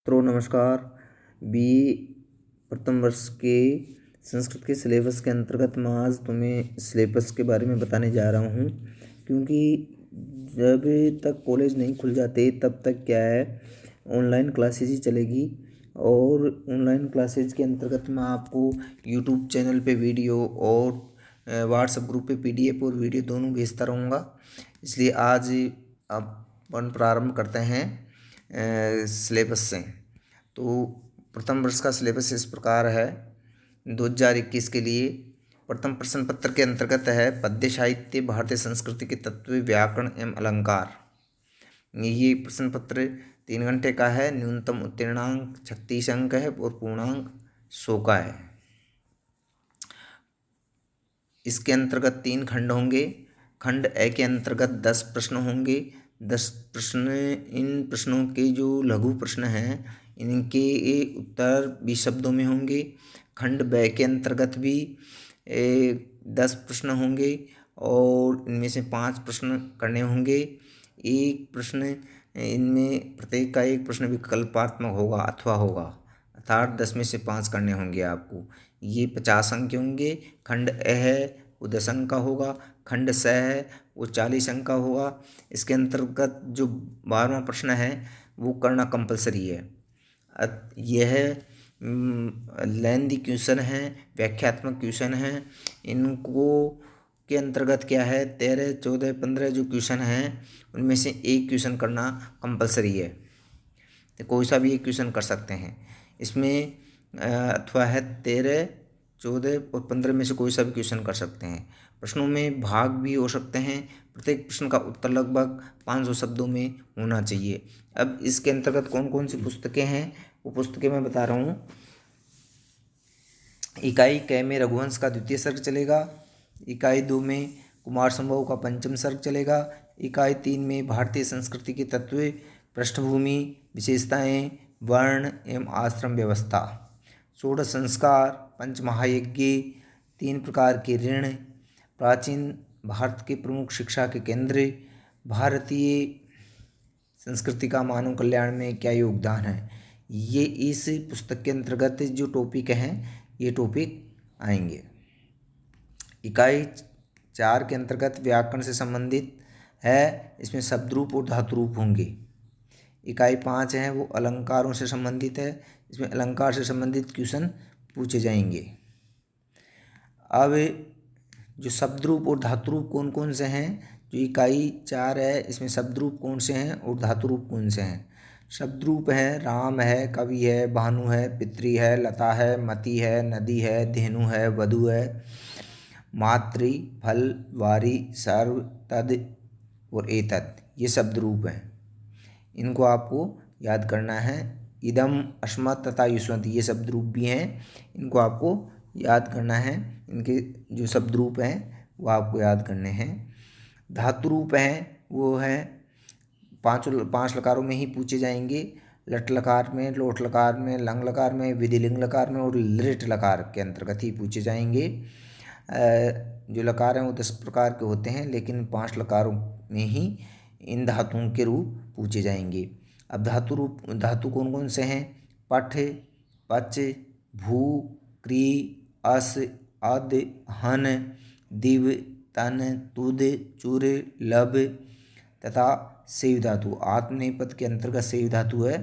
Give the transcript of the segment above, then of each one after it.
नमस्कार। बी प्रथम वर्ष के संस्कृत के सिलेबस के अंतर्गत मैं आज तुम्हें सिलेबस के बारे में बताने जा रहा हूँ, क्योंकि जब तक कॉलेज नहीं खुल जाते तब तक क्या है, ऑनलाइन क्लासेज ही चलेगी। और ऑनलाइन क्लासेज के अंतर्गत मैं आपको यूट्यूब चैनल पे वीडियो और व्हाट्सएप ग्रुप पे पीडीएफ और वीडियो दोनों भेजता रहूँगा। इसलिए आज अपन प्रारंभ करते हैं सिलेबस से। तो प्रथम वर्ष का सिलेबस इस प्रकार है। 2021 के लिए प्रथम प्रश्न पत्र के अंतर्गत है पद्य साहित्य, भारतीय संस्कृति के तत्व, व्याकरण एवं अलंकार। ये प्रश्न पत्र 3 घंटे का है। न्यूनतम उत्तीर्णांक 36 अंक है और पूर्णांक 100 का है। इसके अंतर्गत 3 खंड होंगे। खंड ए के अंतर्गत 10 प्रश्न होंगे। 10 प्रश्न, इन प्रश्नों के जो लघु प्रश्न हैं इनके उत्तर 20 शब्दों में होंगे। खंड ब के अंतर्गत भी 10 प्रश्न होंगे और इनमें से 5 प्रश्न करने होंगे। एक प्रश्न, इनमें प्रत्येक का एक प्रश्न विकल्पात्मक होगा अथवा होगा, अर्थात 10 में से 5 करने होंगे आपको। ये 50 अंक के होंगे। खंड ए है वो 10 अंक का होगा। खंड स है वो 40 अंक का होगा। इसके अंतर्गत जो 12वां प्रश्न है वो करना कंपलसरी है। यह लेंदी क्वेश्चन है, व्याख्यात्मक क्वेश्चन है। इनको के अंतर्गत क्या है, 13, 14, 15 जो क्वेश्चन हैं उनमें से एक क्वेश्चन करना कंपलसरी है। तो कोई सा भी एक क्वेश्चन कर सकते हैं इसमें, अथवा है 13, 14 और 15 में से कोई सा भी क्वेश्चन कर सकते हैं। प्रश्नों में भाग भी हो सकते हैं। प्रत्येक प्रश्न का उत्तर लगभग 500 शब्दों में होना चाहिए। अब इसके अंतर्गत कौन कौन सी पुस्तकें हैं वो पुस्तकें मैं बता रहा हूँ। इकाई क में रघुवंश का द्वितीय सर्ग चलेगा। इकाई 2 में कुमार संभव का पंचम सर्ग चलेगा। इकाई 3 में भारतीय संस्कृति के तत्व, पृष्ठभूमि, विशेषताएं, वर्ण एवं आश्रम व्यवस्था, षोडश संस्कार, पंचमहायज्ञ, 3 प्रकार के ऋण, प्राचीन भारत के प्रमुख शिक्षा के केंद्र, भारतीय संस्कृति का मानव कल्याण में क्या योगदान है। ये इस पुस्तक के अंतर्गत जो टॉपिक हैं ये टॉपिक आएंगे। इकाई 4 के अंतर्गत व्याकरण से संबंधित है, इसमें शब्दरूप और धातुरूप होंगे। इकाई 5 है वो अलंकारों से संबंधित है, इसमें अलंकार से संबंधित क्वेश्चन पूछे जाएंगे। अब जो शब्दरूप और धातुरूप कौन कौन से हैं, जो इकाई 4 है इसमें शब्दरूप कौन से हैं और धातुरूप कौन से हैं। शब्दरूप है राम है, कवि है, भानु है, पितृ है, लता है, मति है, नदी है, धेनु है, वधु है, मातृ, फल, वारी, सर्व, तद और एतद, ये शब्दरूप हैं। इनको आपको याद करना है। इदम, अस्मत् तथा युष्मत् ये शब्दरूप भी हैं, इनको आपको याद करना है। इनके जो शब्दरूप हैं वो आपको याद करने हैं। धातुरूप हैं वो है 5 लकारों में ही पूछे जाएंगे। लट लकार में, लोट लकार में, लंग लकार में, विधिलिंग लकार में और लृट लकार के अंतर्गत ही पूछे जाएंगे। जो लकार हैं वो 10 प्रकार के होते हैं, लेकिन 5 लकारों में ही इन धातुओं के रूप पूछे जाएंगे। अब धातु कौन कौन से हैं, पठ, पच, भू, क्री, अस, अद, हन, दिव, तन, तुद, चुर, लब तथा सेव धातु। आत्मनेपद के अंतर्गत सेव धातु है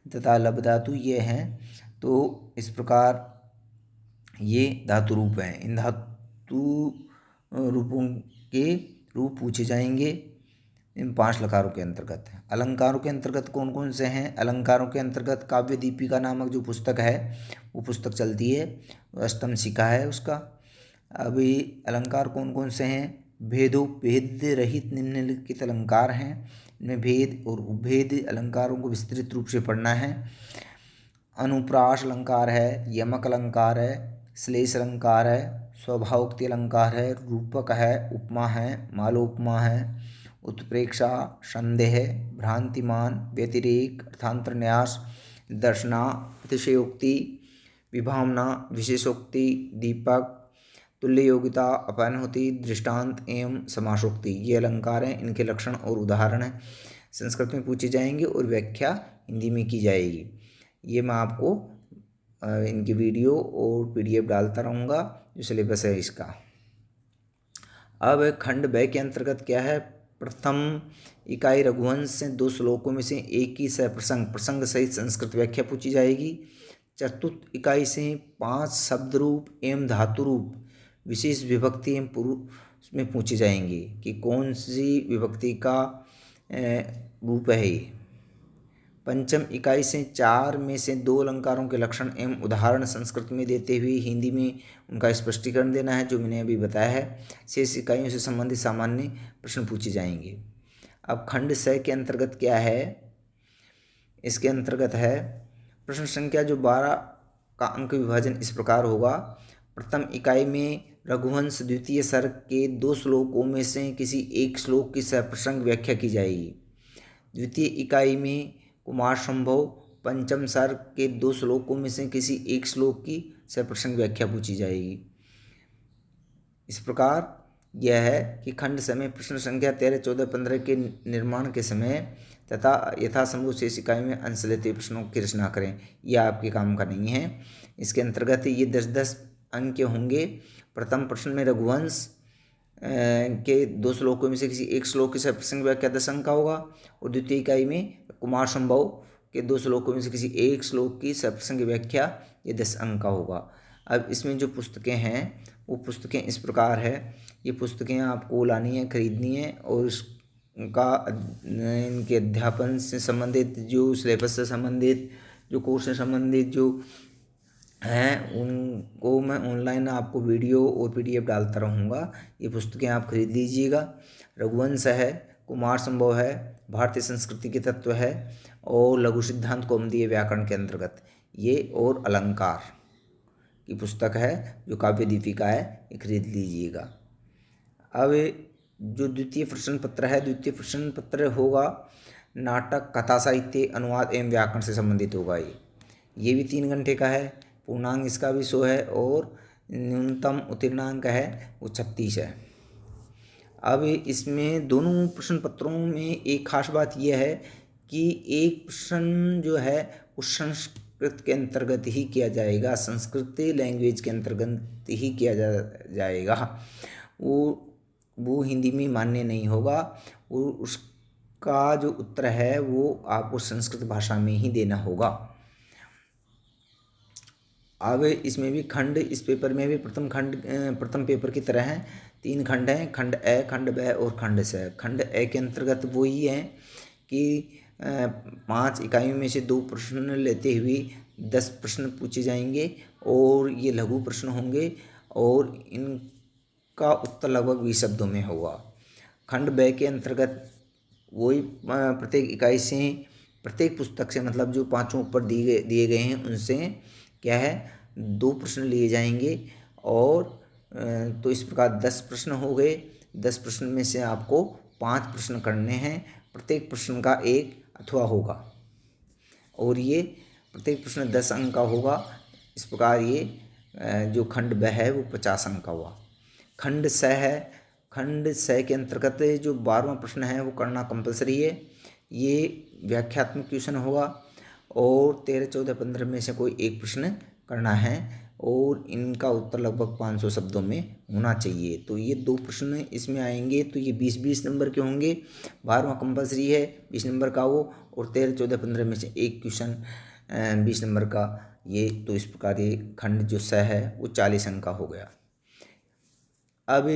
तथा लब धातु ये हैं। तो इस प्रकार ये धातु रूप हैं। इन धातु रूपों के रूप पूछे जाएंगे इन 5 लकारों के अंतर्गत। अलंकारों के अंतर्गत कौन कौन से हैं, अलंकारों के अंतर्गत काव्य दीपिका नामक जो पुस्तक है वो पुस्तक चलती है, अष्टम शिखा है उसका। अभी अलंकार कौन कौन से हैं, भेदोपभेद रहित निम्नलिखित अलंकार हैं। इनमें भेद और उपभेद अलंकारों को विस्तृत रूप से पढ़ना है। अनुप्रास अलंकार है, यमक अलंकार है, श्लेष अलंकार है, स्वभावोक्ति अलंकार है, रूपक है, उपमा है, मालोपमा है, उत्प्रेक्षा, संदेह, भ्रांतिमान, व्यतिरेक, अर्थांतर न्यास, दर्शना, अतिशयोक्ति, विभावना, विशेषोक्ति, दीपक, तुल्य योगिता, अपानुति, दृष्टांत एवं समासोक्ति ये अलंकार हैं। इनके लक्षण और उदाहरण संस्कृत में पूछे जाएंगे और व्याख्या हिंदी में की जाएगी। ये मैं आपको इनकी वीडियो और पीडीएफ डालता रहूँगा जो सिलेबस है इसका। अब खंड ब के अंतर्गत क्या है, प्रथम इकाई रघुवंश से 2 श्लोकों में से एक की प्रसंग सहित संस्कृत व्याख्या पूछी जाएगी। चतुर्थ इकाई से 5 शब्द रूप एवं धातु रूप विशेष विभक्ति एवं पुरुष में पूछे जाएंगे कि कौन सी विभक्ति का रूप है ये। पंचम इकाई से 4 में से 2 अलंकारों के लक्षण एवं उदाहरण संस्कृत में देते हुए हिंदी में उनका स्पष्टीकरण देना है, जो मैंने अभी बताया है। शेष इकाइयों से संबंधित सामान्य प्रश्न पूछे जाएंगे। अब खंड स के अंतर्गत क्या है, इसके अंतर्गत है प्रश्न संख्या जो 12 का अंक विभाजन इस प्रकार होगा। प्रथम इकाई में रघुवंश द्वितीय सर्ग के 2 श्लोकों में से किसी एक श्लोक की सप्रसंग व्याख्या की जाएगी। द्वितीय इकाई में कुमार संभव पंचम सर्ग के 2 श्लोकों में से किसी एक श्लोक की सप्रसंग व्याख्या पूछी जाएगी। इस प्रकार यह है कि खंड समय प्रश्न संख्या 13, 14, 15 के निर्माण के समय तथा यथासंभव शेष इकाई में अंश लेते प्रश्नों की रचना करें। यह आपके काम का नहीं है। इसके अंतर्गत ये 10-10 अंक के होंगे। प्रथम प्रश्न में रघुवंश के 2 श्लोकों में से किसी एक श्लोक की सप्रसंग व्याख्या 10 अंक का होगा, और द्वितीय इकाई में कुमार संभव के 2 श्लोकों में से किसी एक श्लोक की सप्रसंग व्याख्या ये 10 अंक का होगा। अब इसमें जो पुस्तकें हैं वो पुस्तकें इस प्रकार है। ये पुस्तकें आपको लानी है, खरीदनी है, और इसका इनके अध्यापन से संबंधित, जो सिलेबस से संबंधित, जो कोर्स से संबंधित जो हैं उनको मैं ऑनलाइन आपको वीडियो और पीडीएफ डालता रहूँगा। ये पुस्तकें आप खरीद लीजिएगा। रघुवंश है, कुमार संभव है, भारतीय संस्कृति के तत्व है, और लघु सिद्धांत कौमुदी व्याकरण के अंतर्गत ये, और अलंकार की पुस्तक है जो काव्य दीपिका है, ये खरीद लीजिएगा। अब जो द्वितीय प्रश्न पत्र है, द्वितीय प्रश्न पत्र होगा नाटक, कथा साहित्य, अनुवाद एवं व्याकरण से संबंधित होगा। ये भी 3 घंटे का है। पूर्णांक इसका भी 100 है, और न्यूनतम उत्तीर्णांक है वो 36 है। अब इसमें दोनों प्रश्न पत्रों में एक खास बात यह है कि एक प्रश्न जो है वो संस्कृत के अंतर्गत ही किया जाएगा, संस्कृत लैंग्वेज के अंतर्गत ही किया जाएगा। वो हिंदी में मान्य नहीं होगा। वो उसका जो उत्तर है वो आपको संस्कृत भाषा में ही देना होगा। अब इसमें भी खंड, इस पेपर में भी प्रथम पेपर की तरह है। 3 खंड हैं, खंड ए, खंड ब और खंड स। खंड ए के अंतर्गत वो ही है कि 5 इकाइयों में से 2 प्रश्न लेते हुए 10 प्रश्न पूछे जाएंगे, और ये लघु प्रश्न होंगे, और इनका उत्तर लगभग 20 शब्दों में होगा। खंड ब के अंतर्गत वही प्रत्येक इकाई से, प्रत्येक पुस्तक से, मतलब जो 5 ऊपर दिए गए हैं उनसे क्या है 2 प्रश्न लिए जाएंगे, और तो इस प्रकार 10 प्रश्न हो गए। 10 प्रश्न में से आपको 5 प्रश्न करने हैं। प्रत्येक प्रश्न का 1 अथवा होगा, और ये प्रत्येक प्रश्न 10 अंक का होगा। इस प्रकार ये जो खंड ब है वो 50 अंक का हुआ। खंड स है, खंड स के अंतर्गत जो 12वां प्रश्न है वो करना कंपलसरी है। ये व्याख्यात्मक क्वेश्चन होगा, और 13, 14, 15 में से कोई एक प्रश्न करना है, और इनका उत्तर लगभग 500 शब्दों में होना चाहिए। तो ये 2 प्रश्न इसमें आएंगे, तो ये 20-20 नंबर के होंगे। 12वां कंपलसरी है 20 नंबर का वो, और 13, 14, 15 में से एक क्वेश्चन 20 नंबर का ये। तो इस प्रकार ये खंड जो स है वो 40 अंक का हो गया। अब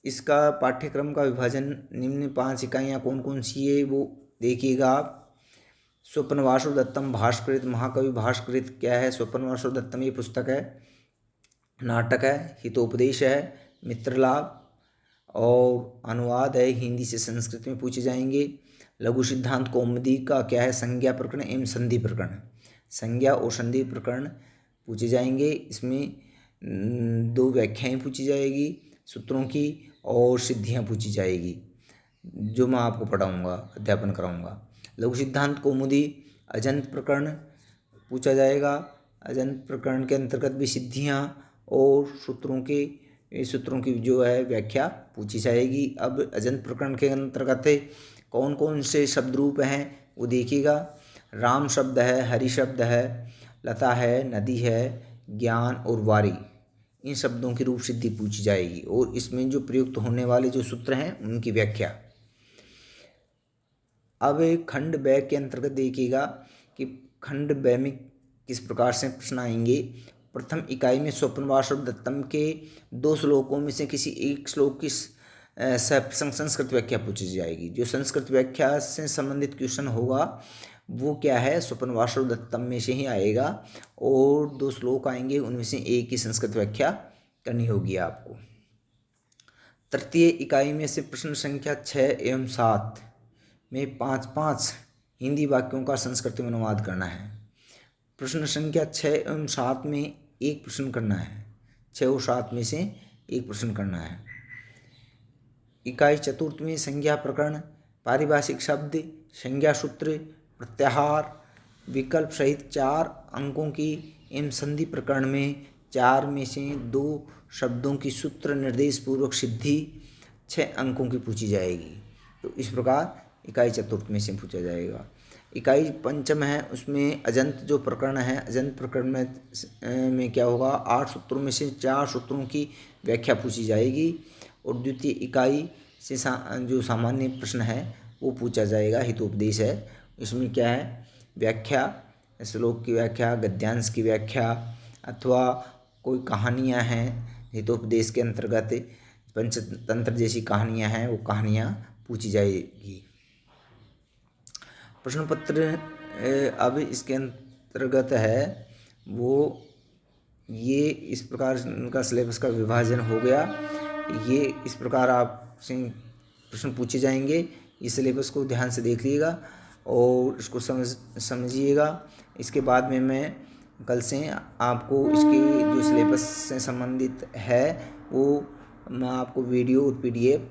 इसका पाठ्यक्रम का विभाजन निम्न 5 इकाइयाँ कौन कौन सी है वो देखिएगा आप। स्वप्नवासु दत्तम भास्कृत, महाकवि भास्कृत क्या है, स्वप्नवासु दत्तम ये पुस्तक है। नाटक है, हितोपदेश है, मित्रलाभ, और अनुवाद है, हिंदी से संस्कृत में पूछे जाएंगे। लघु सिद्धांत कौमुदी का क्या है, संज्ञा प्रकरण एवं संधि प्रकरण, संज्ञा और संधि प्रकरण पूछे जाएंगे। इसमें 2 व्याख्याएं पूछी जाएगी सूत्रों की, और सिद्धियां पूछी जाएगी, जो मैं आपको पढ़ाऊँगा, अध्यापन कराऊँगा। लघु सिद्धांत कौमुदी अजंत प्रकरण पूछा जाएगा। अजंत प्रकरण के अंतर्गत भी सिद्धियाँ और सूत्रों की जो है व्याख्या पूछी जाएगी। अब अजंत प्रकरण के अंतर्गत कौन कौन से शब्द रूप हैं वो देखिएगा। राम शब्द है, हरि शब्द है, लता है, नदी है, ज्ञान और वारी, इन शब्दों की रूप सिद्धि पूछी जाएगी और इसमें जो प्रयुक्त होने वाले जो सूत्र हैं उनकी व्याख्या। अब खंड ब के अंतर्गत देखिएगा कि खंड ब में किस प्रकार से प्रश्न आएंगे। प्रथम इकाई में स्वप्नवासव दत्तम के 2 श्लोकों में से किसी एक श्लोक की संस्कृत व्याख्या पूछी जाएगी। जो संस्कृत व्याख्या से संबंधित क्वेश्चन होगा वो क्या है, स्वप्नवासव दत्तम में से ही आएगा और 2 श्लोक आएंगे, उनमें से एक की संस्कृत व्याख्या करनी होगी आपको। तृतीय इकाई में से प्रश्न संख्या 6 एवं 7 में 5-5 हिंदी वाक्यों का संस्कृत में अनुवाद करना है। प्रश्न संख्या 6 एवं 7 में एक प्रश्न करना है, 6 और 7 में से एक प्रश्न करना है। इकाई चतुर्थ में संज्ञा प्रकरण, पारिभाषिक शब्द, संज्ञा सूत्र, प्रत्याहार, विकल्प सहित 4 अंकों की एवं संधि प्रकरण में 4 में से 2 शब्दों की सूत्र निर्देश पूर्वक सिद्धि 6 अंकों की पूछी जाएगी। तो इस प्रकार इकाई चतुर्थ में से पूछा जाएगा। इकाई पंचम है, उसमें अजंत जो प्रकरण है, अजंत प्रकरण में क्या होगा, 8 सूत्रों में से 4 सूत्रों की व्याख्या पूछी जाएगी और द्वितीय इकाई से जो सामान्य प्रश्न है वो पूछा जाएगा, हितोपदेश है। इसमें क्या है, व्याख्या, श्लोक की व्याख्या, गद्यांश की व्याख्या अथवा कोई कहानियाँ हैं हितोपदेश के अंतर्गत, पंचतंत्र जैसी कहानियाँ हैं, वो कहानियाँ पूछी जाएगी। प्रश्न पत्र अब इसके अंतर्गत है वो ये इस प्रकार उनका सिलेबस का विभाजन हो गया। ये इस प्रकार आपसे प्रश्न पूछे जाएंगे। इस सिलेबस को ध्यान से देख लीजिएगा और इसको समझिएगा। इसके बाद में मैं कल से आपको इसकी जो सिलेबस से संबंधित है वो मैं आपको वीडियो और PDF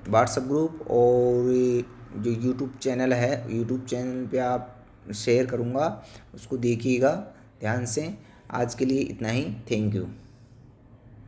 व्हाट्सएप ग्रुप और जो यूट्यूब चैनल है, यूट्यूब चैनल पे आप शेयर करूँगा, उसको देखिएगा ध्यान से। आज के लिए इतना ही, थैंक यू।